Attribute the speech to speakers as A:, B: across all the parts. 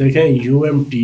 A: UMT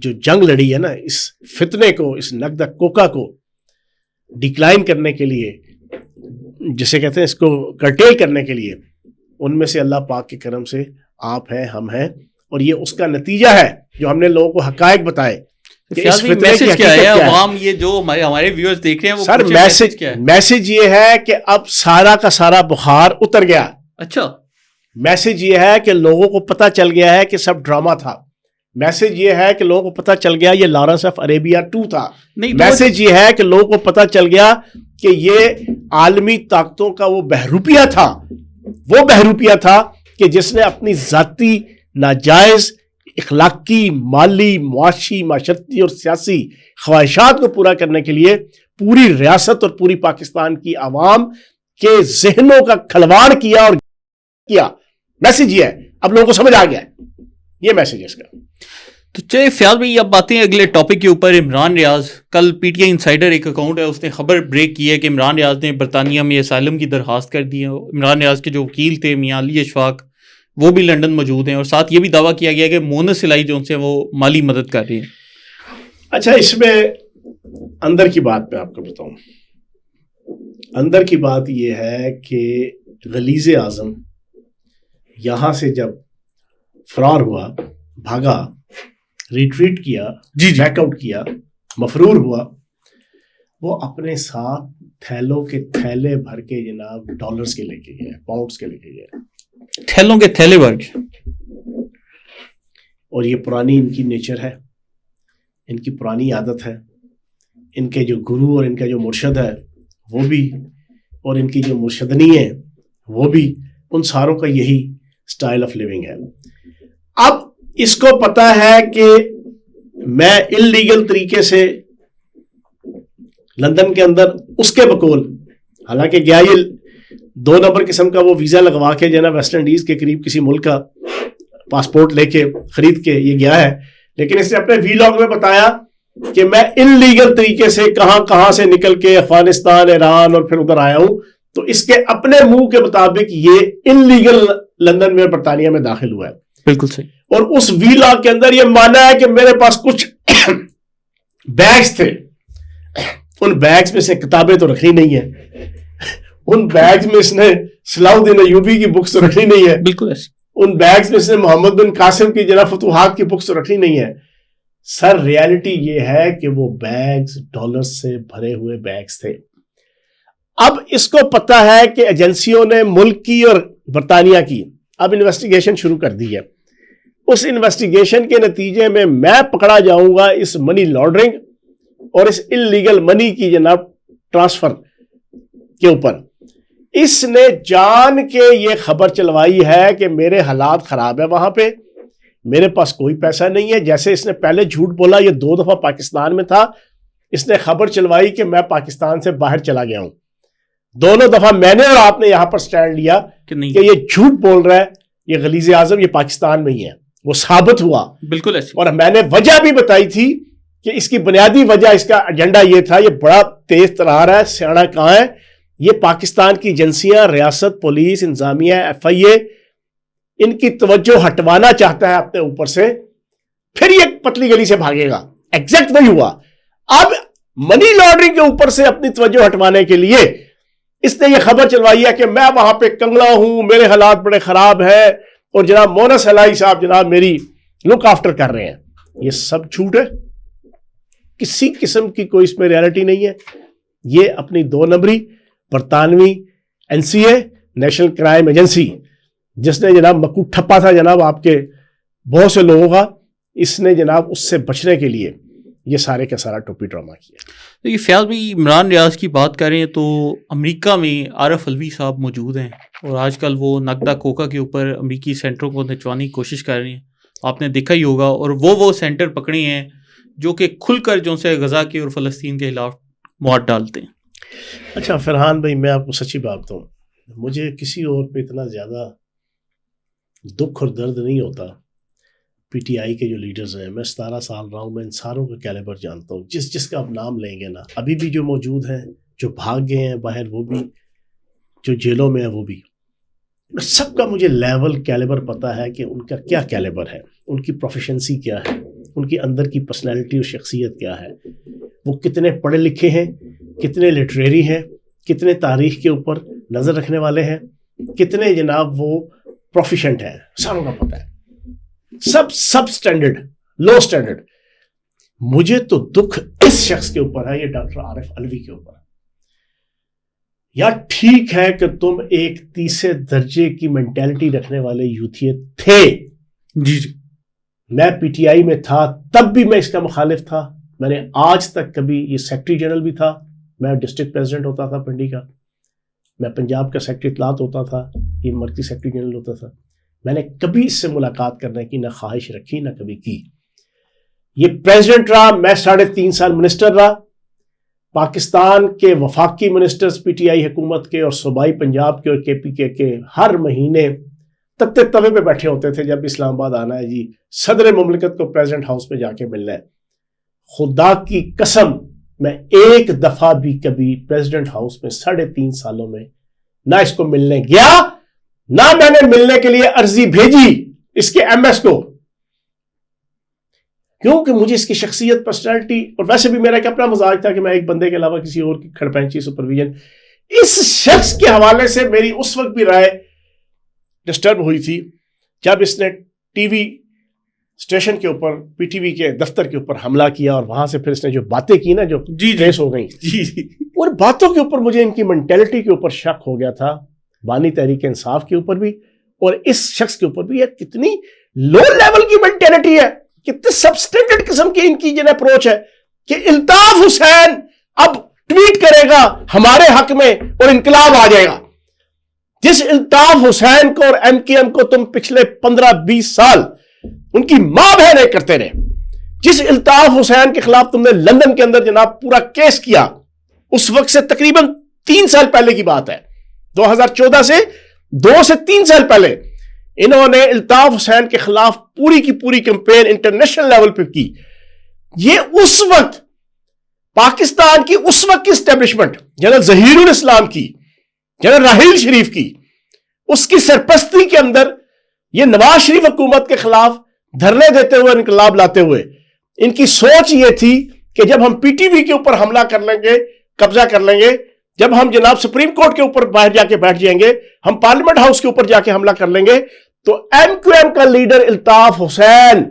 A: جو جنگ لڑی ہے نا اس فتنے کو, اس نقدہ کوکا کو ڈکلائن کرنے کے لیے, جسے کہتے ہیں اس کو کرٹیل کرنے کے لیے, ان میں سے اللہ پاک کے کرم سے آپ ہیں, ہم ہیں, اور یہ اس کا نتیجہ ہے جو ہم نے لوگوں کو حقائق بتائے کہ اس فتنے کی حقیقت کیا ہے.
B: عوام یہ جو ہمارے ویورز دیکھ رہے ہیں وہ
A: سر میسج یہ ہے کہ اب سارا کا سارا بخار اتر گیا.
B: اچھا,
A: میسج یہ ہے کہ لوگوں کو پتہ چل گیا ہے کہ سب ڈرامہ تھا. میسج یہ ہے کہ لوگوں کو پتہ چل گیا یہ لارنس آف عربیہ 2 تھا. میسج یہ ہے کہ لوگوں کو پتہ چل گیا کہ یہ عالمی طاقتوں کا وہ بہروپیہ تھا, وہ بہروپیہ تھا کہ جس نے اپنی ذاتی ناجائز اخلاقی, مالی, معاشی, معاشرتی اور سیاسی خواہشات کو پورا کرنے کے لیے پوری ریاست اور پوری پاکستان کی عوام کے ذہنوں کا کھلواڑ کیا اور کیا. میسج یہ ہے, اب لوگوں کو سمجھ آ گیا ہے, یہ میسج ہے اس کا.
B: تو چلے فیاض بھائی اب باتیں اگلے ٹاپک کے اوپر. عمران ریاض, کل پی ٹی آئی انسائیڈر ایک اکاؤنٹ ہے, اس نے خبر بریک کی ہے کہ عمران ریاض نے برطانیہ میں اسائلم کی درخواست کر دی ہے. عمران ریاض کے جو وکیل تھے میاں علی اشفاق وہ بھی لنڈن موجود ہیں, اور ساتھ یہ بھی دعویٰ کیا گیا کہ مونس الہی جو ان سے وہ مالی مدد کر رہی ہیں.
A: اچھا, اس میں اندر کی بات میں آپ کو بتاؤں. اندر کی بات یہ ہے کہ غلیظ اعظم یہاں سے جب فرار ہوا, بھاگا, ریٹریٹ کیا, بیک آؤٹ کیا, مفرور ہوا, وہ اپنے ساتھ تھیلوں کے تھیلے بھر کے جناب ڈالرز کے لے کے گئے, پاؤنڈز کے لے کے گئے,
B: تھیلوں کے تھیلے بھر کے.
A: اور یہ پرانی ان کی نیچر ہے, ان کی پرانی عادت ہے. ان کے جو گرو اور ان کا جو مرشد ہے وہ بھی, اور ان کی جو مرشدنی ہے وہ بھی, ان ساروں کا یہی سٹائل آف لیونگ ہے. اب اس کو پتا ہے کہ میں انلیگل طریقے سے لندن کے اندر اس کے بقول, حالانکہ گیا یہ 2 نمبر قسم کا وہ ویزا لگوا کے جو ہے نا ویسٹ انڈیز کے قریب کسی ملک کا پاسپورٹ لے کے خرید کے یہ گیا ہے, لیکن اس نے اپنے ویلاگ میں بتایا کہ میں انلیگل طریقے سے کہاں سے نکل کے افغانستان, ایران اور پھر ادھر آیا ہوں. تو اس کے اپنے منہ کے مطابق یہ انلیگل لندن میں برطانیہ میں داخل ہوا ہے.
B: بالکل صحیح. اور
A: اس ویلاگ کے اندر یہ مانا ہے کہ میرے پاس کچھ بیگز تھے, ان بیگز میں سے کتابیں تو رکھنی نہیں ہے, ان بیگز میں اس نے صلاح الدین ایوبی کی بکس تو رکھنی نہیں ہے,
B: بالکل ایسے.
A: ان بیگز میں اس نے محمد بن قاسم کی جناب فتوحات کی بکس تو رکھنی نہیں ہے. سر ریالٹی یہ ہے کہ وہ بیگز ڈالر سے بھرے ہوئے بیگز تھے. اب اس کو پتا ہے کہ ایجنسیوں نے ملک کی اور برطانیہ کی اب انویسٹیگیشن شروع کر دی ہے. اس انویسٹیگیشن کے نتیجے میں پکڑا جاؤں گا اس منی لانڈرنگ اور اس انلیگل منی کی جناب ٹرانسفر کے اوپر. اس نے جان کے یہ خبر چلوائی ہے کہ میرے حالات خراب ہے وہاں پہ, میرے پاس کوئی پیسہ نہیں ہے. جیسے اس نے پہلے جھوٹ بولا, یہ 2 دفعہ پاکستان میں تھا, اس نے خبر چلوائی کہ میں پاکستان سے باہر چلا گیا ہوں. دونوں دفعہ میں نے اور آپ نے یہاں پر سٹینڈ لیا کہ یہ جھوٹ بول رہا ہے, یہ غلیظ اعظم یہ پاکستان میں ہی ہے. وہ ثابت ہوا
B: بالکل ایسے.
A: اور میں نے وجہ بھی بتائی تھی کہ اس کی بنیادی وجہ, اس کا ایجنڈا یہ تھا, یہ بڑا تیز ترار ہے, سیاڑا کہاں ہے, یہ پاکستان کی ایجنسیاں, ریاست, پولیس, انتظامیہ, FIA, ان کی توجہ ہٹوانا چاہتا ہے اپنے اوپر سے, پھر یہ پتلی گلی سے بھاگے گا. ایگزیکٹ وہی ہوا. اب منی لانڈرنگ کے اوپر سے اپنی توجہ ہٹوانے کے لیے اس نے یہ خبر چلوائی ہے کہ میں وہاں پہ کنگلا ہوں, میرے حالات بڑے خراب ہیں, اور جناب مونس الہی صاحب جناب میری لک آفٹر کر رہے ہیں. یہ سب جھوٹ ہے, کسی قسم کی کوئی اس میں ریالٹی نہیں ہے. یہ اپنی 2 نمبری برطانوی NCA نیشنل کرائم ایجنسی, جس نے جناب مکو ٹھپا تھا جناب آپ کے بہت سے لوگوں کا, اس نے جناب اس سے بچنے کے لیے یہ سارے کا سارا ٹوپی ڈرامہ کیا.
B: تو یہ فیاض بھائی عمران ریاض کی بات کریں تو امریکہ میں عارف الوی صاحب موجود ہیں, اور آج کل وہ نقدہ کوکا کے اوپر امریکی سینٹروں کو نچوانے کی کوشش کر رہے ہیں. آپ نے دیکھا ہی ہوگا, اور وہ سینٹر پکڑے ہیں جو کہ کھل کر جو سے غزہ کے اور فلسطین کے خلاف مواد ڈالتے ہیں.
A: اچھا فرحان بھائی, میں آپ کو سچی بات بتاؤں, مجھے کسی اور پہ اتنا زیادہ دکھ اور درد نہیں ہوتا. PTI کے جو لیڈرز ہیں, میں 17 سال رہا ہوں, میں ان ساروں کا کیلیبر جانتا ہوں. جس کا آپ نام لیں گے نا, ابھی بھی جو موجود ہیں, جو بھاگ گئے ہیں باہر وہ بھی, جو جیلوں میں ہیں وہ بھی, سب کا مجھے لیول کیلیبر پتا ہے کہ ان کا کیا کیلیبر ہے, ان کی پروفیشنسی کیا ہے, ان کی اندر کی پرسنالٹی اور شخصیت کیا ہے، وہ کتنے پڑھے لکھے ہیں، کتنے لٹریری ہیں، کتنے تاریخ کے اوپر نظر رکھنے والے ہیں، کتنے جناب وہ پروفیشنٹ ہیں، ساروں کا پتہ ہے، سب سٹینڈرڈ، لو سٹینڈرڈ. مجھے تو دکھ اس شخص کے اوپر ہے، یہ ڈاکٹر عارف علوی کے اوپر. یار ٹھیک ہے کہ تم ایک تیسرے درجے کی مینٹیلٹی رکھنے والے یوتھیے تھے،
B: جی
A: میں پی ٹی آئی میں تھا تب بھی میں اس کا مخالف تھا. میں نے آج تک کبھی، یہ سیکرٹری جنرل بھی تھا، میں ڈسٹرکٹ پریزیڈنٹ ہوتا تھا پنڈی کا، میں پنجاب کا سیکرٹری اطلاعات ہوتا تھا، یہ مرکزی سیکرٹری جنرل ہوتا تھا. میں نے کبھی اس سے ملاقات کرنے کی نہ خواہش رکھی نہ کبھی کی. یہ پریزیڈنٹ رہا، میں 3.5 سال منسٹر رہا. پاکستان کے وفاقی منسٹرز پی ٹی آئی حکومت کے اور صوبائی پنجاب کے اور کے پی کے ہر مہینے تتے توے پہ بیٹھے ہوتے تھے جب اسلام آباد آنا ہے جی صدر مملکت کو پریزیڈنٹ ہاؤس میں جا کے ملنا ہے. خدا کی قسم میں ایک دفعہ بھی کبھی پریزیڈنٹ ہاؤس میں 3.5 سالوں میں نہ اس کو ملنے گیا، نہ میں نے ملنے کے لیے عرضی بھیجی اس کے ایم ایس کو، کیونکہ مجھے اس کی شخصیت، پرسنالٹی، اور ویسے بھی میرا ایک اپنا مزاج تھا کہ میں ایک بندے کے علاوہ کسی اور کی کھڑپینچی سپرویژن. اس شخص کے حوالے سے میری اس وقت بھی رائے ڈسٹرب ہوئی تھی جب اس نے ٹی وی اسٹیشن کے اوپر، پی ٹی وی کے دفتر کے اوپر حملہ کیا، اور وہاں سے پھر اس نے جو باتیں کی نا، جو کیس ہو گئی، اور باتوں کے اوپر مجھے ان کی مینٹیلٹی کے اوپر شک ہو گیا تھا، بانی تحریک انصاف کے اوپر بھی اور اس شخص کے اوپر بھی. یہ کتنی لو لیول کی مینٹیلٹی ہے، کتنے سب سٹینڈرڈ قسم کی ان کی جن اپروچ ہے کہ الطاف حسین اب ٹویٹ کرے گا ہمارے حق میں اور انقلاب آ جائے گا. جس الطاف حسین کو اور ایم کیو ایم کو تم پچھلے 15-20 سال ان کی ماں بہنیں کرتے رہے، جس الطاف حسین کے خلاف تم نے لندن کے اندر جناب پورا کیس کیا، اس وقت سے تقریباً 3 سال پہلے کی بات ہے، 2014 سے 2 سے 3 سال پہلے انہوں نے الطاف حسین کے خلاف پوری کی پوری کیمپین انٹرنیشنل لیول پہ کی. یہ اس وقت پاکستان کی اس وقت کی اسٹیبلشمنٹ، جنرل ظہیر الاسلام کی، جنرل راحیل شریف کی، اس کی سرپرستی کے اندر یہ نواز شریف حکومت کے خلاف دھرنے دیتے ہوئے، انقلاب لاتے ہوئے، ان کی سوچ یہ تھی کہ جب ہم پی ٹی وی کے اوپر حملہ کر لیں گے، قبضہ کر لیں گے، جب ہم جناب سپریم کورٹ کے اوپر باہر جا کے بیٹھ جائیں گے، ہم پارلیمنٹ ہاؤس کے اوپر جا کے حملہ کر لیں گے، تو ایم کیو ایم کا لیڈر الطاف حسین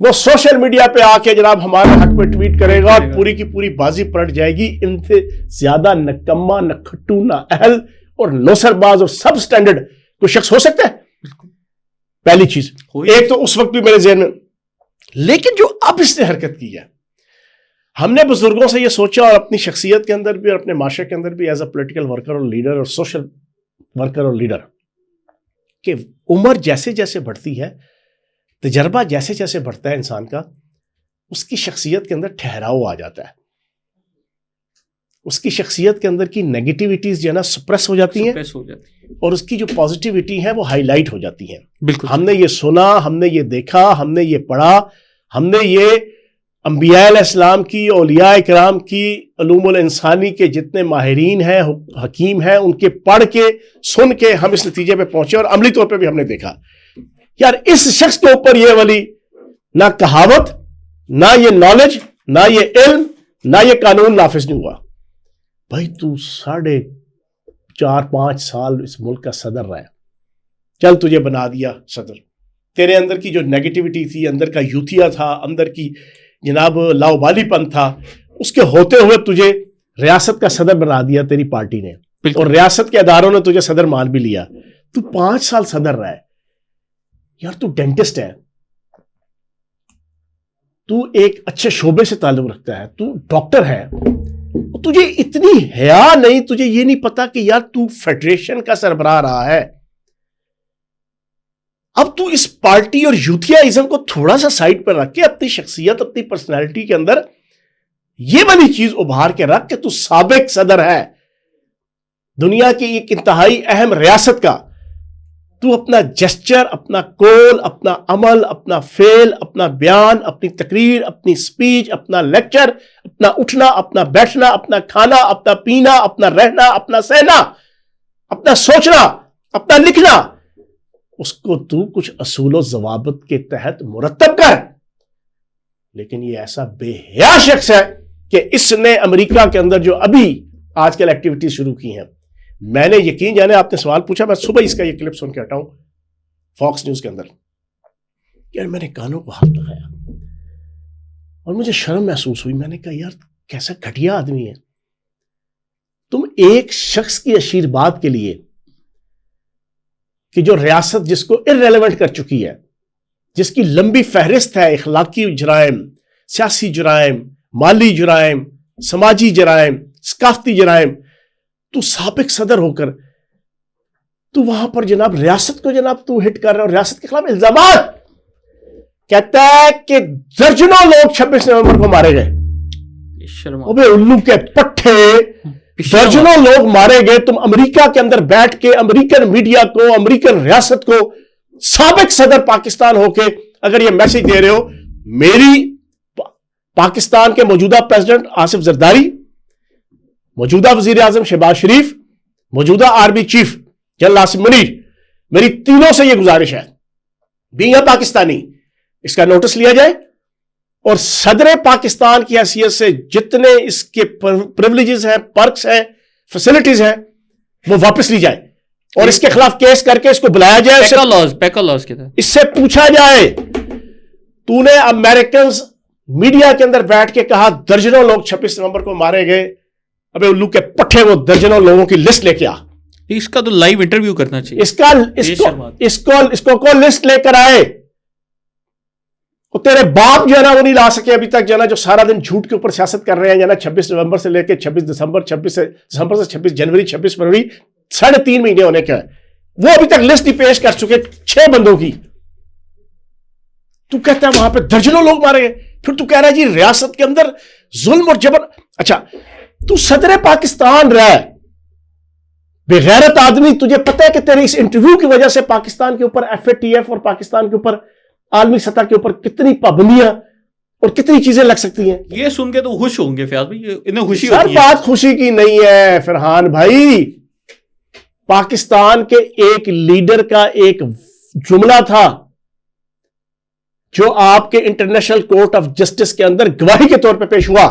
A: وہ سوشل میڈیا پہ آ کے جناب ہمارے حق پہ ٹویٹ کرے گا اور پوری کی پوری بازی پلٹ جائے گی. ان سے زیادہ نکما، نہ کھٹو، نہ اہل اور نوسر باز اور سب سٹینڈرڈ کوئی شخص ہو سکتا ہے؟ پہلی چیز. ایک تو اس وقت بھی میرے ذہن میں، لیکن جو اب اس نے حرکت کی ہے، ہم نے بزرگوں سے یہ سوچا اور اپنی شخصیت کے اندر بھی اور اپنے معاشرے کے اندر بھی ایز اے پولیٹیکل ورکر اور لیڈر اور سوشل ورکر اور لیڈر، کہ عمر جیسے جیسے بڑھتی ہے، تجربہ جیسے جیسے بڑھتا ہے انسان کا، اس کی شخصیت کے اندر ٹھہراؤ آ جاتا ہے، اس کی شخصیت کے اندر کی نیگیٹیوٹیز جو ہے نا سپریس ہو جاتی ہیں، اور اس کی جو پازیٹیوٹی ہے وہ ہائی لائٹ ہو جاتی ہیں. بالکل ہم نے یہ سنا، ہم نے یہ دیکھا، ہم نے یہ پڑھا، ہم نے یہ انبیاء علیہ السلام کی، اولیاء اکرام کی، علوم الانسانی کے جتنے ماہرین ہیں، حکیم ہیں، ان کے پڑھ کے سن کے ہم اس نتیجے پہ پہنچے، اور عملی طور پہ بھی ہم نے دیکھا یار اس شخص کے اوپر یہ والی نہ کہاوت، نہ یہ نالج، نہ یہ علم، نہ یہ قانون نافذ نہیں ہوا. بھائی تو 4.5 سال اس ملک کا صدر رہا ہے، چل تجھے بنا دیا صدر، تیرے اندر کی جو نیگیٹیوٹی تھی، اندر کا یوتھیا تھا، اندر کی جناب لاؤبالی پن تھا، اس کے ہوتے ہوئے تجھے ریاست کا صدر بنا دیا تیری پارٹی نے، اور ریاست کے اداروں نے تجھے صدر مان بھی لیا. تو 5 سال صدر رہا ہے یار، تو ڈینٹسٹ ہے، تو ایک اچھے شعبے سے تعلق رکھتا ہے، تو ڈاکٹر ہے، تجھے اتنی حیا نہیں، تجھے یہ نہیں پتا کہ یار تو فیڈریشن کا سربراہ رہا ہے. اب تو اس پارٹی اور یوتھیاازم کو تھوڑا سا سائڈ پر رکھ کے اپنی شخصیت، اپنی پرسنالٹی کے اندر یہ والی چیز ابھار کے رکھ کہ تو سابق صدر ہے دنیا کی ایک انتہائی اہم ریاست کا. تو اپنا جسچر، اپنا کول، اپنا عمل، اپنا فعل، اپنا بیان، اپنی تقریر، اپنی سپیچ، اپنا لیکچر، اپنا اٹھنا، اپنا بیٹھنا، اپنا کھانا، اپنا پینا، اپنا رہنا، اپنا سہنا، اپنا سوچنا، اپنا لکھنا، اس کو تو کچھ اصول و ضوابط کے تحت مرتب کر. لیکن یہ ایسا بے حیا شخص ہے کہ اس نے امریکہ کے اندر جو ابھی آج کل ایکٹیویٹیز شروع کی ہیں, میں نے یقین جانے, آپ نے سوال پوچھا, میں صبح اس کا یہ کلپ سن کے ہٹا ہوں فاکس نیوز کے اندر, یار میں نے کانوں کو ہاتھ لگایا اور مجھے شرم محسوس ہوئی. میں نے کہا یار کیسا گھٹیا آدمی ہے تم, ایک شخص کی اشیر بات کے لیے کہ جو ریاست جس کو ارریلیونٹ کر چکی ہے, جس کی لمبی فہرست ہے اخلاقی جرائم, سیاسی جرائم, مالی جرائم, سماجی جرائم, ثقافتی جرائم, تو سابق صدر ہو کر تو وہاں پر جناب ریاست کو جناب تو ہٹ کر رہا ہے اور ریاست کے خلاف الزامات. کہتا ہے کہ درجنوں لوگ 26 نومبر کو مارے گئے. ابے الو کے پٹھے, درجنوں لوگ مارے گئے. تم امریکہ کے اندر بیٹھ کے امریکن میڈیا کو, امریکن ریاست کو, سابق صدر پاکستان ہو کے اگر یہ میسج دے رہے ہو, میری پاکستان کے موجودہ پریزیڈنٹ آصف زرداری, موجودہ وزیر اعظم شہباز شریف, موجودہ army chief general Asim Munir, میری تینوں سے یہ گزارش ہے, بینگ اے پاکستانی اس کا نوٹس لیا جائے اور صدر پاکستان کی حیثیت سے جتنے اس کے پریولیجز ہیں, پرکس ہیں, فیسلٹیز ہیں, وہ واپس لی جائے اور اس کے خلاف کیس کر کے اس کو بلایا جائے, اس سے پوچھا جائے تو نے امریکنز میڈیا کے اندر بیٹھ کے کہا درجنوں لوگ 26 نومبر کو مارے گئے. ابے الو کے پٹھے, وہ درجنوں لوگوں کی لسٹ لے کے آ.
B: اس کا تو لائیو انٹرویو کرنا چاہیے.
A: اس کو لسٹ لے کر آئے. تیرے باپ جو ہے نا وہ نہیں لا سکے ابھی تک جو ہے نا, جو سارا دن جھوٹ کے اوپر سیاست کر رہے ہیں, 26 نومبر سے لے کے 26 دسمبر, 26 دسمبر سے 26 جنوری, 26 فروری, 3.5 مہینے ہونے کا ہے, وہ ابھی تک لسٹ ہی پیش کر چکے 6 بندوں کی. تو کہتا ہے وہاں پہ درجنوں لوگ مارے گئے, پھر تو کہہ رہا ہے جی ریاست کے اندر ظلم اور جبر. اچھا تو صدر پاکستان رہا ہے, بے غیرت آدمی, تجھے پتہ ہے کہ تیرے اس انٹرویو کی وجہ سے پاکستان کے اوپر FATF اور پاکستان کے اوپر عالمی سطح کے اوپر کتنی پابندیاں اور کتنی چیزیں لگ سکتی ہیں.
B: یہ سن کے تو خوش ہوں گے فیاض بھائی, انہیں خوشی
A: سر
B: ہوتی ہے.
A: بات خوشی کی نہیں ہے فرحان بھائی. پاکستان کے ایک لیڈر کا ایک جملہ تھا جو آپ کے انٹرنیشنل کورٹ آف جسٹس کے اندر گواہی کے طور پہ پیش ہوا.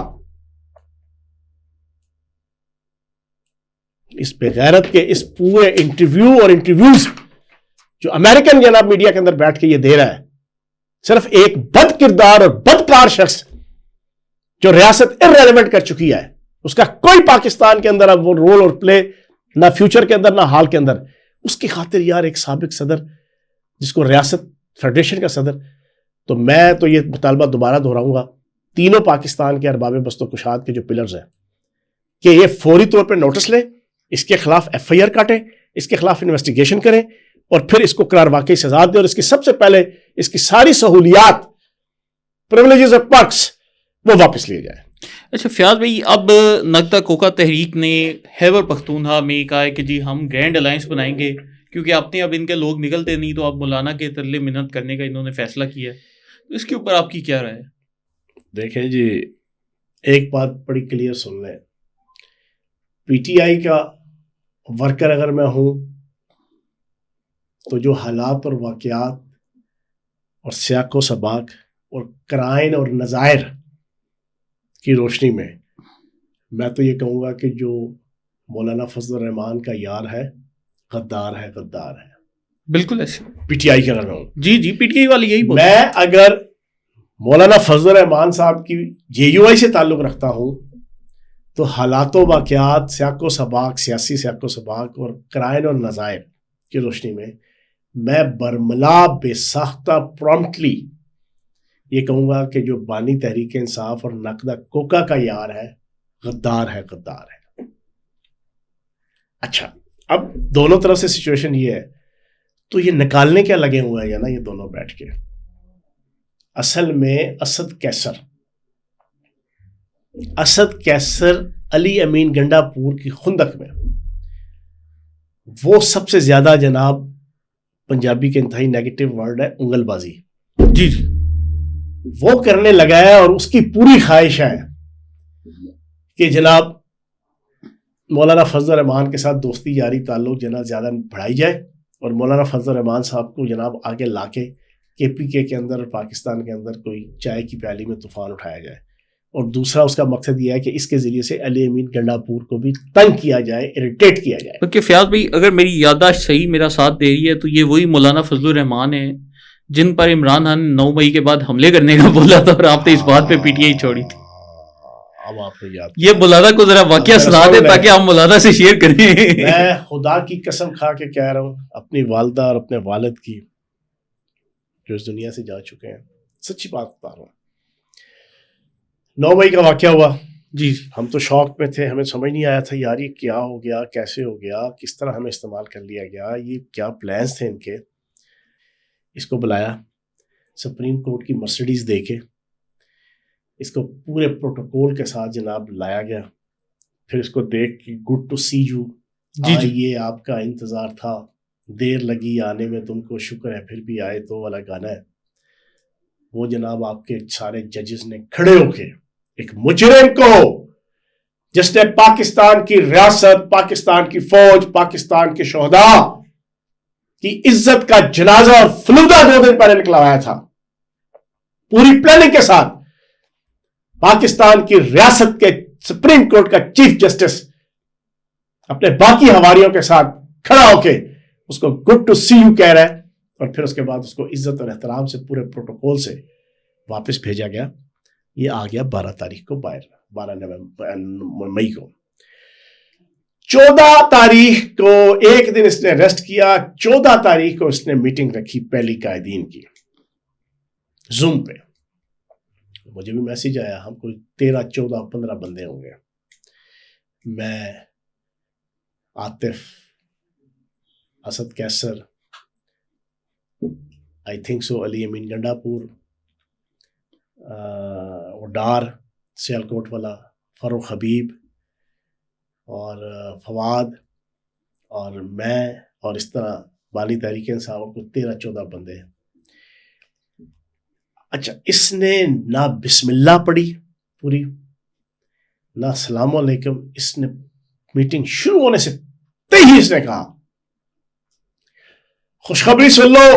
A: اس بغیرت کے اس پورے انٹرویو اور انٹرویوز جو امریکن جناب میڈیا کے اندر بیٹھ کے یہ دے رہا ہے, صرف ایک بد کردار اور بدکار شخص جو ریاست ارریلیونٹ کر چکی ہے, اس کا کوئی پاکستان کے اندر اب وہ رول اور پلے نہ فیوچر کے اندر نہ حال کے اندر. اس کی خاطر یار ایک سابق صدر جس کو ریاست فیڈریشن کا صدر, تو میں تو یہ مطالبہ دوبارہ دہراؤں گا تینوں پاکستان کے ارباب بست و کشاد کے جو پلرز ہیں کہ یہ فوری طور پہ نوٹس لیں, اس کے خلاف FIR کاٹیں, اس کے خلاف انویسٹیگیشن کریں اور پھر اس کو قرار واقعی سزا دیں, اور اس کی سب سے پہلے اس کی ساری سہولیات, پریولیجز اور پرکس وہ واپس لیے جائیں.
B: اچھا فیاض بھائی, اب نقدہ کوکا تحریک نے خیبر پختونخوا میں کہا ہے کہ جی ہم گرینڈ الائنس بنائیں گے کیونکہ اپنے اب ان کے لوگ نکلتے نہیں, تو اب مولانا کے ترلے منت کرنے کا انہوں نے فیصلہ کیا ہے. تو اس کے اوپر آپ کی کیا رائے ہے؟
A: دیکھیں جی, ایک بات بڑی کلیئر سن لیں, PTI کا ورکر اگر میں ہوں تو جو حالات اور واقعات اور سیاق و سباق اور قرائن اور نظائر کی روشنی میں میں تو یہ کہوں گا کہ جو مولانا فضل الرحمان کا یار ہے غدار ہے, غدار ہے. بالکل ایسے PTI کا اگر میں ہوں,
B: جی PTI والی یہی
A: میں اگر مولانا فضل الرحمان صاحب کی JUI سے تعلق رکھتا ہوں تو حالات و واقعات, سیاق و سباق, سیاسی سیاق و سباق اور قرائن اور نظائر کی روشنی میں برملا بے ساختہ پرومپٹلی یہ کہوں گا کہ جو بانی تحریک انصاف اور نقدہ کوکا کا یار ہے غدار ہے, غدار ہے. اچھا اب دونوں طرف سے سچویشن یہ ہے, تو یہ نکالنے کیا لگے ہوئے ہیں نا یہ دونوں بیٹھ کے. اصل میں اسد کیسر علی امین گنڈا پور کی خندق میں وہ سب سے زیادہ جناب پنجابی کے انتہائی نیگیٹو ورڈ ہے انگل بازی.
B: جی
A: وہ کرنے لگا ہے اور اس کی پوری خواہش ہے کہ جناب مولانا فضل الرحمان کے ساتھ دوستی یاری تعلق جناب زیادہ بڑھائی جائے اور مولانا فضل الرحمان صاحب کو جناب آگے لا کے KPK کے اندر اور پاکستان کے اندر کوئی چائے کی پیالی میں طوفان اٹھایا جائے، اور دوسرا اس کا مقصد یہ ہے کہ اس کے ذریعے سے علی امین گنڈاپور کو بھی تنگ کیا جائے، اریٹیٹ کیا جائے.
B: کیونکہ فیاض بھائی اگر میری یادداشت صحیح میرا ساتھ دے رہی ہے تو یہ وہی مولانا فضل الرحمان ہیں جن پر عمران خان 9 مئی کے بعد حملے کرنے کا بولا تھا، اور آپ نے اس بات پہ PTI چھوڑی تھی.
A: اب آپ نے یاد
B: یہ مولانا کو ذرا واقعہ سنا دیں تاکہ ہم مولانا سے شیئر کریں.
A: میں خدا کی قسم کھا کے کہہ رہا ہوں، اپنی والدہ اور اپنے والد کی جو اس دنیا سے جا چکے ہیں، سچی بات بتا رہا ہوں. 9 مئی کا واقعہ ہوا
B: جی،
A: ہم تو شوق میں تھے، ہمیں سمجھ نہیں آیا تھا یار یہ کیا ہو گیا، کیسے ہو گیا، کس طرح ہمیں استعمال کر لیا گیا، یہ کیا پلانس تھے ان کے. اس کو بلایا، سپریم کورٹ کی مرسیڈیز دے کے اس کو پورے پروٹوکول کے ساتھ جناب لایا گیا. پھر اس کو دیکھ کے گڈ ٹو سی یو، یہ آپ کا انتظار تھا، دیر لگی آنے میں تم کو، شکر ہے پھر بھی آئے، تو والا گانا ہے وہ. جناب آپ کے سارے ججز نے کھڑے ہو کے ایک مجرم کو جس نے پاکستان کی ریاست، پاکستان کی فوج، پاکستان کے شہداء کی عزت کا جنازہ اور فلودہ 2 دن پہلے نکلوایا تھا پوری پلاننگ کے ساتھ، پاکستان کی ریاست کے سپریم کورٹ کا چیف جسٹس اپنے باقی حواریوں کے ساتھ کھڑا ہو کے اس کو گڈ ٹو سی یو کہہ رہا ہے، اور پھر اس کے بعد اس کو عزت اور احترام سے پورے پروٹوکول سے واپس بھیجا گیا. یہ آ گیا 12 تاریخ کو باہر، 12 مئی کو. 14 تاریخ کو ایک دن اس نے ریسٹ کیا، 14 تاریخ کو اس نے میٹنگ رکھی پہلی قائدین کی زوم پہ. مجھے بھی میسیج آیا، ہم کوئی 13 14 15 بندے ہوں گے، میں، عاطف، اسد کیسر، آئی تھنک سو علی امین گنڈاپور، ڈار سیالکوٹ والا، فاروق حبیب اور فواد اور میں، اور اس طرح بالی تحریک انصاف کو 13 14 بندے. اچھا، اس نے نہ بسم اللہ پڑھی پوری، نہ السلام علیکم. اس نے میٹنگ شروع ہونے سے ہی اس نے کہا خوشخبری سن لو،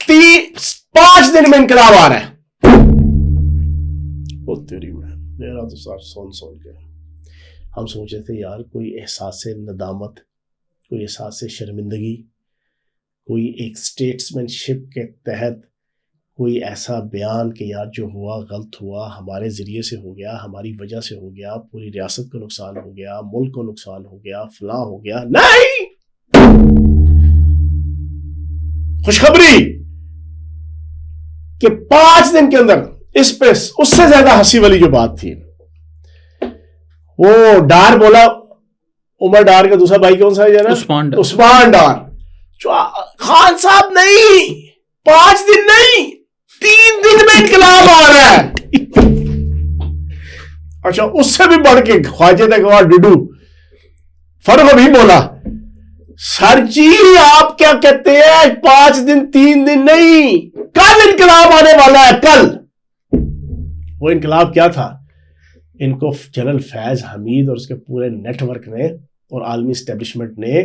A: 5 دن میں انقلاب آ رہا ہے. وہ تیری میں میرا تو سر سن کے ہم سوچے تھے یار کوئی احساس ندامت، کوئی احساس شرمندگی، کوئی ایک اسٹیٹسمین شپ کے تحت کوئی ایسا بیان کہ یار جو ہوا غلط ہوا، ہمارے ذریعے سے ہو گیا، ہماری وجہ سے ہو گیا، پوری ریاست کو نقصان ہو گیا، ملک کو نقصان ہو گیا، فلاں ہو گیا. نہیں، خوشخبری کہ 5 دن کے اندر اس پہ اس سے زیادہ ہنسی والی جو بات تھی، وہ ڈار بولا، عمر ڈار کا دوسرا بھائی کون سا ہے نا، عثمان ڈار. خان صاحب نہیں، 5 دن نہیں، 3 دن میں انقلاب آ رہا ہے. اچھا، اس سے بھی بڑھ کے خواجہ تقوی ڈڈو فرق بھی بولا، سر جی آپ کیا کہتے ہیں، 5 دن 3 دن نہیں، کل انقلاب آنے والا ہے، کل. وہ انقلاب کیا تھا؟ ان کو جنرل فیض حمید اور اس کے پورے نیٹ ورک نے اور عالمی اسٹیبلشمنٹ نے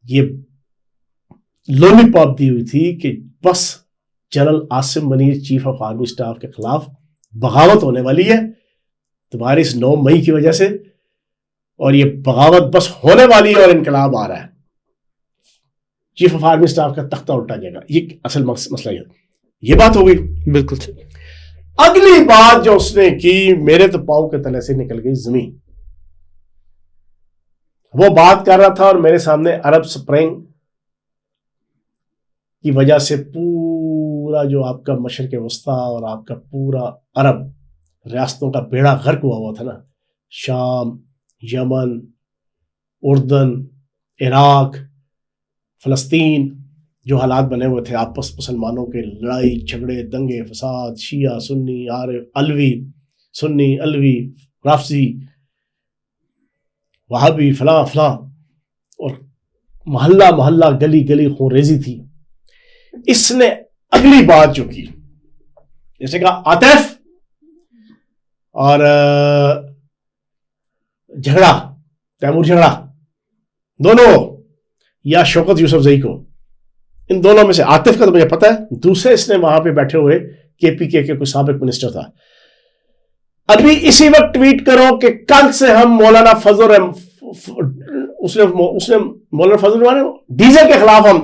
A: یہ لولی پاپ دی ہوئی تھی کہ بس general Asim Munir chief of army staff کے خلاف بغاوت ہونے والی ہے تمہاری اس 9 مئی کی وجہ سے، اور یہ بغاوت بس ہونے والی ہے اور انقلاب آ رہا ہے، چیف آف آرمی اسٹاف کا تختہ الٹا جائے گا. یہ اصل مسئلہ ہے. یہ بات ہو گئی.
B: بالکل.
A: اگلی بات جو اس نے کی، میرے تو پاؤں کے تلے سے نکل گئی زمین. وہ بات کر رہا تھا اور میرے سامنے عرب سپرنگ کی وجہ سے پورا جو آپ کا مشرق وسطیٰ اور آپ کا پورا عرب ریاستوں کا بیڑا غرق ہوا تھا نا، شام، یمن، اردن، عراق، فلسطین، جو حالات بنے ہوئے تھے آپس مسلمانوں کے، لڑائی جھگڑے دنگے فساد، شیعہ سنی، علوی سنی، علوی رافضی وہابی فلاں فلاں، اور محلہ محلہ گلی گلی خون ریزی تھی. اس نے اگلی بات جو کی، جیسے کہا عاطف اور جھگڑا، تیمور جھگڑا، دونوں یا شوکت یوسف زئی کو ان دونوں میں سے عاطف کا تو مجھے پتا ہے, دوسرے اس نے وہاں پہ بیٹھے ہوئے کے کوئی سابق منسٹر تھا. ابھی اسی وقت ٹویٹ کرو کہ کل سے ہم مولانا فضل اس نے مولانا فضل الرحمان ڈیزل کے خلاف ہم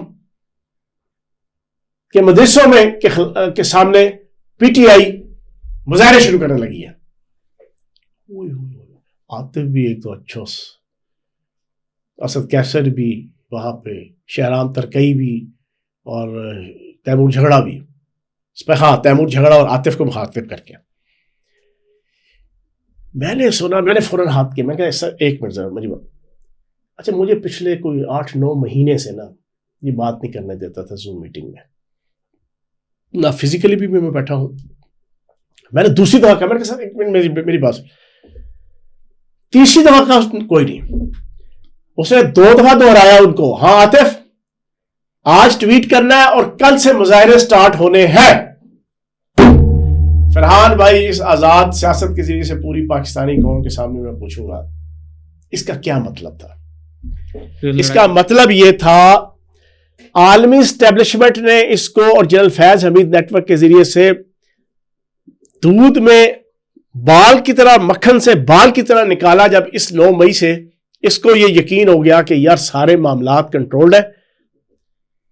A: کہ مدرسوں میں کے سامنے پی ٹی آئی مظاہرے شروع کرنے لگی ہے. عاطف بھی ایک تو اچھا, اسد کیسر بھی وہاں پہ, شہرام ترکئی بھی, اور تیمور جھگڑا بھی. ہاں, تیمور جھگڑا اور عاطف کو مخاطب کر کے میں نے سنا, میں نے فوراً ہاتھ کیا, میں کہا سر ایک منٹ ذرا مجھے, اچھا مجھے پچھلے کوئی 8-9 مہینے سے نا یہ بات نہیں کرنے دیتا تھا زوم میٹنگ میں, نہ فزیکلی بھی میں بیٹھا ہوں. میں نے دوسری دفعہ کہا, میں نے کہا سر ایک منٹ میری بات, تیسری دفعہ کہا کوئی نہیں. اس نے 2 دفعہ دہرایا ان کو, ہاں عاطف آج ٹویٹ کرنا ہے اور کل سے مظاہرے سٹارٹ ہونے ہیں. فرحان بھائی, اس آزاد سیاست کے ذریعے سے پوری پاکستانی قوم کے سامنے میں پوچھوں گا اس کا کیا مطلب تھا. اس کا مطلب یہ تھا عالمی اسٹیبلشمنٹ نے اس کو اور جنرل فیض حمید نیٹ ورک کے ذریعے سے دودھ میں بال کی طرح, مکھن سے بال کی طرح نکالا. جب اس 9 مئی سے اس کو یہ یقین ہو گیا کہ یار سارے معاملات کنٹرولڈ ہیں,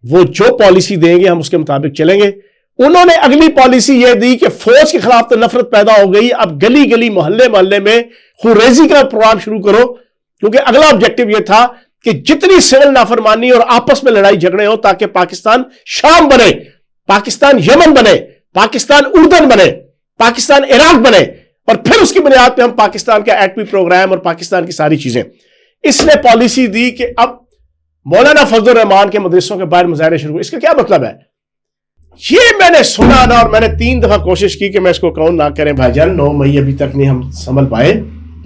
A: وہ جو پالیسی دیں گے ہم اس کے مطابق چلیں گے. انہوں نے اگلی پالیسی یہ دی کہ فوج کے خلاف تو نفرت پیدا ہو گئی, اب گلی گلی محلے محلے میں خونریزی کا پروگرام شروع کرو, کیونکہ اگلا آبجیکٹو یہ تھا کہ جتنی سول نافرمانی اور آپس میں لڑائی جھگڑے ہو تاکہ پاکستان شام بنے, پاکستان یمن بنے, پاکستان اردن بنے, پاکستان عراق بنے, اور پھر اس کی بنیاد پہ ہم پاکستان کا ایٹمی پروگرام اور پاکستان کی ساری چیزیں. اس نے پالیسی دی کہ اب مولانا فضل الرحمان کے مدرسوں کے باہر مظاہرے شروع. اس کا کیا مطلب ہے؟ یہ میں نے سنا نا, اور میں نے 3 دفعہ کوشش کی کہ میں اس کو کہوں نہ کریں بھائی جان, 9 مئی ابھی تک نہیں ہم سنبھل پائے,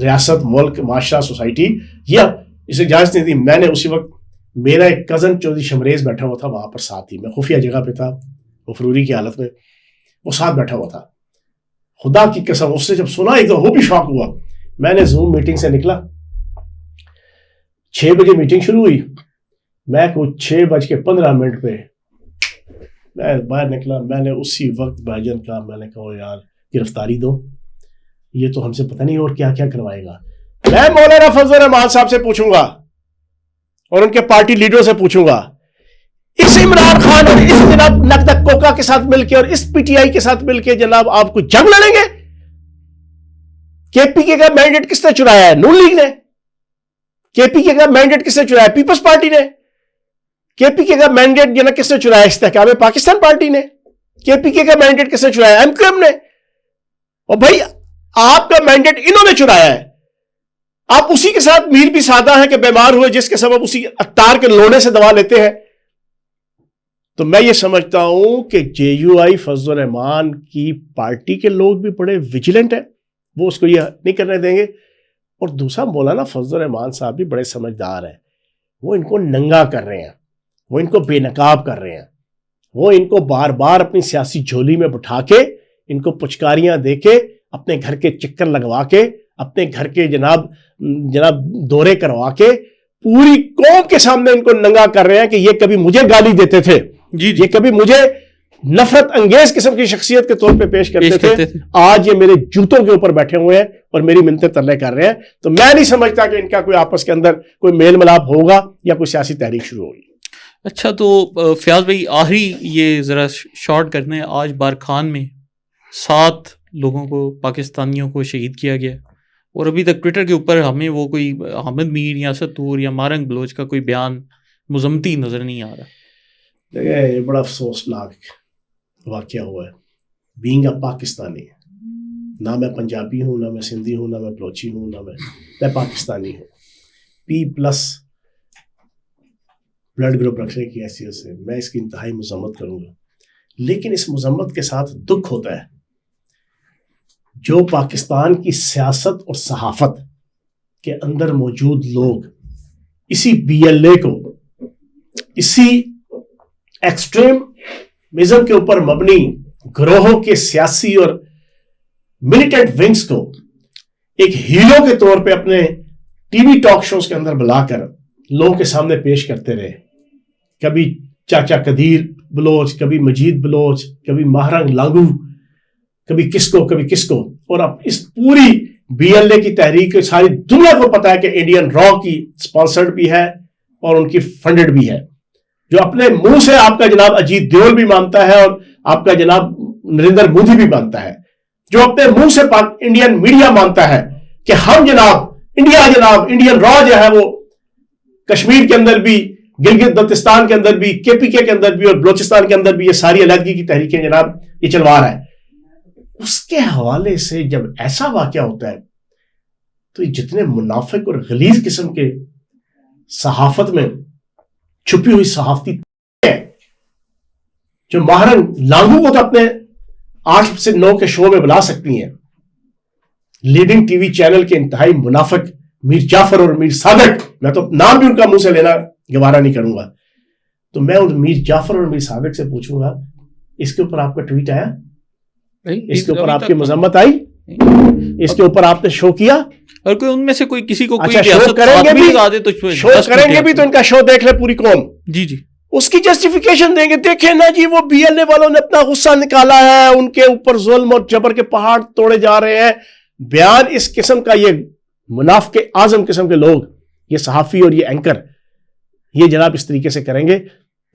A: ریاست, ملک, معاشرہ, سوسائٹی, یہ اسے اجازت نہیں دی. میں نے اسی وقت میرا ایک کزن چودھری شمریز بیٹھا ہوا تھا وہاں پر ساتھ ہی, میں خفیہ جگہ پہ تھا, مفروری کی حالت میں, وہ ساتھ بیٹھا ہوا تھا. خدا کی قسم اس سے جب سنا ہی تو وہ بھی شوق ہوا. میں نے زوم میٹنگ سے نکلا, 6 بجے میٹنگ شروع ہوئی, میں کچھ 6:15 پہ میں باہر نکلا. میں نے اسی وقت بھائی جان کا, میں نے کہا یار گرفتاری دو, یہ تو ہم سے پتہ نہیں اور کیا کیا کروائے گا. میں مولانا فضل الرحمان صاحب سے پوچھوں گا اور ان کے پارٹی لیڈروں سے پوچھوں گا, اس عمران خان اور اس جناب نقدک کوکا کے ساتھ مل کے اور اس پی ٹی آئی کے ساتھ مل کے جناب آپ کو جنگ لڑیں گے؟ کے پی کے کا مینڈیٹ کس نے چرایا ہے؟ نون لیگ نے. کے پی کے کا مینڈیٹ کس نے چرایا ہے؟ پیپلز پارٹی نے. کے پی کے کا مینڈیٹ جناب کس نے چرایا ہے؟ استحکام پاکستان پارٹی نے. کے پی کے کا مینڈیٹ کس نے چرایا ہے؟ ایم کیو ایم نے. اور بھائی آپ کا مینڈیٹ انہوں نے چرایا ہے, آپ اسی کے ساتھ میر بھی سادہ ہیں کہ بیمار ہوئے جس کے سبب اسی اتار کے لوڑے سے دوا لیتے ہیں. تو میں یہ سمجھتا ہوں کہ جے یو آئی فضل الرحمان کی پارٹی کے لوگ بھی بڑے ویجیلنٹ ہیں, وہ اس کو یہ نہیں کرنے دیں گے. اور دوسرا مولانا فضل الرحمان صاحب بھی بڑے سمجھدار ہیں, وہ ان کو ننگا کر رہے ہیں, وہ ان کو بے نقاب کر رہے ہیں, وہ ان کو بار بار اپنی سیاسی جھولی میں بٹھا کے, ان کو پچکاریاں دے کے, اپنے گھر کے چکر لگوا کے, اپنے گھر کے جناب دورے کروا کے پوری قوم کے سامنے ان کو ننگا کر رہے ہیں کہ یہ کبھی مجھے گالی دیتے تھے, یہ کبھی مجھے نفرت انگیز قسم کی شخصیت کے طور پہ پیش کرتے تھے, آج یہ میرے جوتوں کے اوپر بیٹھے ہوئے ہیں اور میری منتیں ترلے کر رہے ہیں. تو میں نہیں سمجھتا کہ ان کا کوئی آپس کے اندر کوئی میل ملاپ ہوگا یا کوئی سیاسی تحریک شروع ہوگی.
B: اچھا, تو فیاض بھائی آخری یہ ذرا شارٹ کرنے, آج بارکھان میں 7 لوگوں کو, پاکستانیوں کو شہید کیا گیا, اور ابھی تک ٹویٹر کے اوپر ہمیں وہ کوئی حامد میر یا ستور یا مارنگ بلوچ کا کوئی بیان مزمتی نظر نہیں آ رہا.
A: دیکھیں, یہ بڑا افسوسناک واقعہ ہوا ہے. بینگ اے پاکستانی, نہ میں پنجابی ہوں, نہ میں سندھی ہوں, نہ میں بلوچی ہوں, نہ میں پاکستانی ہوں. P+ بلڈ گروپ رکھنے کی حیثیت سے میں اس کی انتہائی مذمت کروں گا, لیکن اس مذمت کے ساتھ دکھ ہوتا ہے جو پاکستان کی سیاست اور صحافت کے اندر موجود لوگ اسی BLA کو, اسی ایکسٹریمزم کے اوپر مبنی گروہوں کے سیاسی اور ملیٹنٹ ونگز کو ایک ہیرو کے طور پہ اپنے ٹی وی ٹاک شوز کے اندر بلا کر لوگوں کے سامنے پیش کرتے رہے. کبھی چاچا قدیر بلوچ, کبھی مجید بلوچ, کبھی ماہرنگ لانگو, کبھی کس کو. اور اب اس پوری BLA کی تحریک ساری دنیا کو پتا ہے کہ انڈین را کی سپانسرڈ بھی ہے اور ان کی فنڈڈ بھی ہے, جو اپنے منہ سے آپ کا جناب اجیت دیول بھی مانتا ہے اور آپ کا جناب نریندر مودی بھی مانتا ہے, جو اپنے منہ سے انڈین میڈیا مانتا ہے کہ ہم جناب انڈین را جو ہے وہ کشمیر کے اندر بھی, گلگت بلتستان کے اندر بھی, KPK کے اندر بھی اور بلوچستان کے اندر بھی یہ ساری علیحدگی کی تحریکیں جناب یہ چلوا رہا ہے. اس کے حوالے سے جب ایسا واقعہ ہوتا ہے تو یہ جتنے منافق اور غلیظ قسم کے صحافت میں چھپی ہوئی صحافتی ہے, جو ماہرن لانگو کو تو اپنے 8 سے 9 کے شو میں بلا سکتی ہیں, لیڈنگ ٹی وی چینل کے انتہائی منافق میر جعفر اور میر صادق, میں تو نام بھی ان کا منہ سے لینا گوارا نہیں کروں گا, تو میں ان میر جعفر اور میر صادق سے پوچھوں گا اس کے اوپر آپ کا ٹویٹ آیا, اس کے اوپر آپ کی مذمت آئی, اس کے اوپر آپ نے شو کیا,
B: اور کوئی ان میں سے کوئی کسی کو
A: شو کریں گے بھی تو ان کا شو دیکھ لے پوری قوم,
B: جی
A: اس کی جسٹیفیکیشن دیں گے. دیکھیں نا جی, وہ BLA والوں نے اپنا غصہ نکالا ہے, ان کے اوپر ظلم اور جبر کے پہاڑ توڑے جا رہے ہیں. بیان اس قسم کا یہ منافق اعظم قسم کے لوگ, یہ صحافی اور یہ اینکر, یہ جناب اس طریقے سے کریں گے,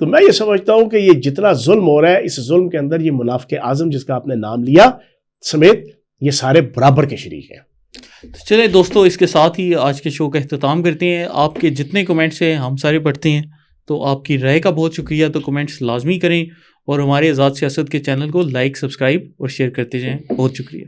A: تو میں یہ سمجھتا ہوں کہ یہ جتنا ظلم ہو رہا ہے, اس ظلم کے اندر یہ منافق اعظم جس کا آپ نے نام لیا سمیت یہ سارے برابر کے شریک ہیں.
B: چلیں دوستو, اس کے ساتھ ہی آج کے شو کا اختتام کرتے ہیں. آپ کے جتنے کمنٹس ہیں ہم سارے پڑھتے ہیں, تو آپ کی رائے کا بہت شکریہ. تو کمنٹس لازمی کریں اور ہمارے آزاد سیاست کے چینل کو لائک, سبسکرائب اور شیئر کرتے جائیں. بہت شکریہ.